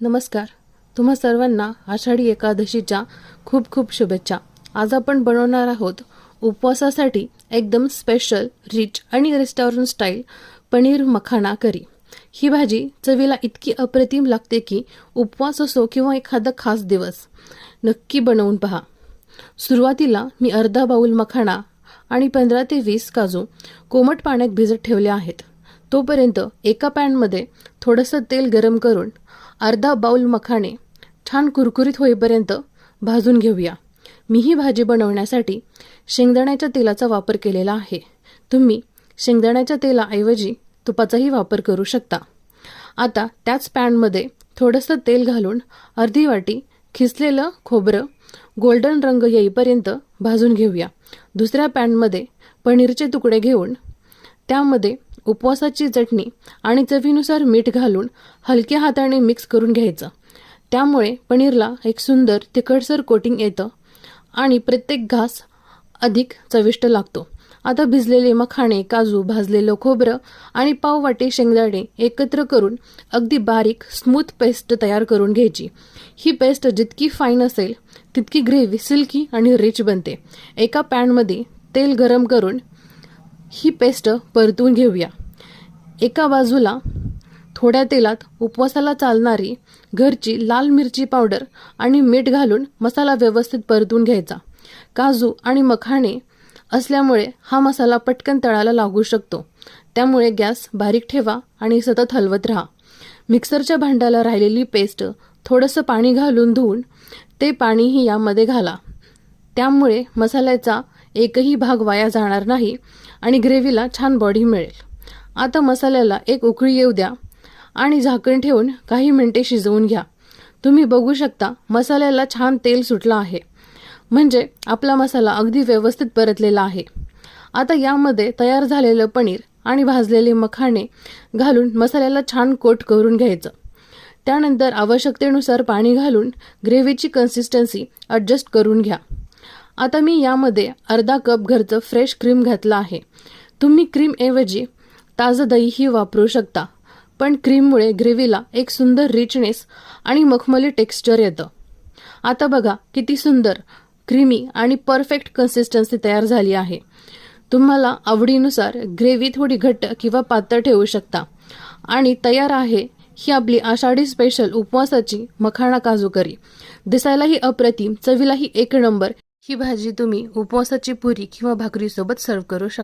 नमस्कार. तुम्हा सर्वांना आषाढी एकादशीच्या खूप खूप शुभेच्छा. आज आपण बनवणार आहोत उपवासासाठी एकदम स्पेशल, रिच आणि रेस्टॉरंट स्टाईल पनीर मखाना करी. ही भाजी चवीला इतकी अप्रतिम लागते की उपवास असो किंवा एखादा खास दिवस नक्की बनवून पहा. सुरुवातीला मी अर्धा बाउल मखाना आणि 15 ते 20 काजू कोमट पाण्यात भिजत ठेवले आहेत. तोपर्यंत एका पॅनमध्ये थोडंसं तेल गरम करून अर्धा बाउल मखाणे छान कुरकुरीत होईपर्यंत भाजून घेऊया. मी ही भाजी बनवण्यासाठी शेंगदाण्याच्या तेलाचा वापर केलेला आहे. तुम्ही शेंगदाण्याच्या तेलाऐवजी तुपाचाही वापर करू शकता. आता त्याच पॅनमध्ये थोडंसं तेल घालून अर्धी वाटी खिसलेलं खोबरं गोल्डन रंग येईपर्यंत भाजून घेऊया. दुसऱ्या पॅनमध्ये पनीरचे तुकडे घेऊन त्यामध्ये उपवासाची चटणी आणि चवीनुसार मीठ घालून हलक्या हाताने मिक्स करून घ्यायचं. त्यामुळे पनीरला एक सुंदर तिखटसर कोटिंग येतं आणि प्रत्येक घास अधिक चविष्ट लागतो. आता भिजलेले मखाणे, काजू, भाजलेलं खोबरं आणि पाववाटी शेंगदाणे एकत्र करून अगदी बारीक स्मूथ पेस्ट तयार करून घ्यायची. ही पेस्ट जितकी फाईन असेल तितकी ग्रेव्ही सिल्की आणि रिच बनते. एका पॅनमध्ये तेल गरम करून ही पेस्ट परतून घेऊया. एका बाजूला थोड्या तेलात उपवासाला चालणारी घरची लाल मिरची पावडर आणि मीठ घालून मसाला व्यवस्थित परतून घ्यायचा. काजू आणि मखाणे असल्यामुळे हा मसाला पटकन तळाला लागू शकतो. त्यामुळे गॅस बारीक ठेवा आणि सतत हलवत राहा. मिक्सरच्या भांड्याला राहिलेली पेस्ट थोडंसं पाणी घालून धुवून ते पाणीही यामध्ये घाला. त्यामुळे मसाल्याचा एकही भाग वाया जाणार नाही आणि ग्रेव्हीला छान बॉडी मिळेल. आता मसाल्याला एक उकळी येऊ द्या आणि झाकण ठेवून काही मिनिटे शिजवून घ्या. तुम्ही बघू शकता मसाल्याला छान तेल सुटलं आहे, म्हणजे आपला मसाला अगदी व्यवस्थित परतलेला आहे. आता यामध्ये तयार झालेलं पनीर आणि भाजलेले मखाणे घालून मसाल्याला छान कोट करून घ्यायचं. त्यानंतर आवश्यकतेनुसार पाणी घालून ग्रेव्हीची कन्सिस्टन्सी ॲडजस्ट करून घ्या. आता मी यामध्ये अर्धा कप घरचं फ्रेश क्रीम घातलं आहे. तुम्ही क्रीमऐवजी ताजं दहीही वापरू शकता, पण क्रीममुळे ग्रेव्हीला एक सुंदर रिचनेस आणि मखमली टेक्स्चर येतं. आता बघा किती सुंदर क्रीमी आणि परफेक्ट कन्सिस्टन्सी तयार झाली आहे. तुम्हाला आवडीनुसार ग्रेव्ही थोडी घट्ट किंवा पातळ ठेवू शकता. आणि तयार आहे ही आपली आषाढी स्पेशल उपवासाची मखाना काजू करी. दिसायलाही अप्रतिम, चवीलाही एक नंबर. ही भाजी तुम्ही उपवासाची पुरी किंवा भाकरीसोबत सर्व करू शकता.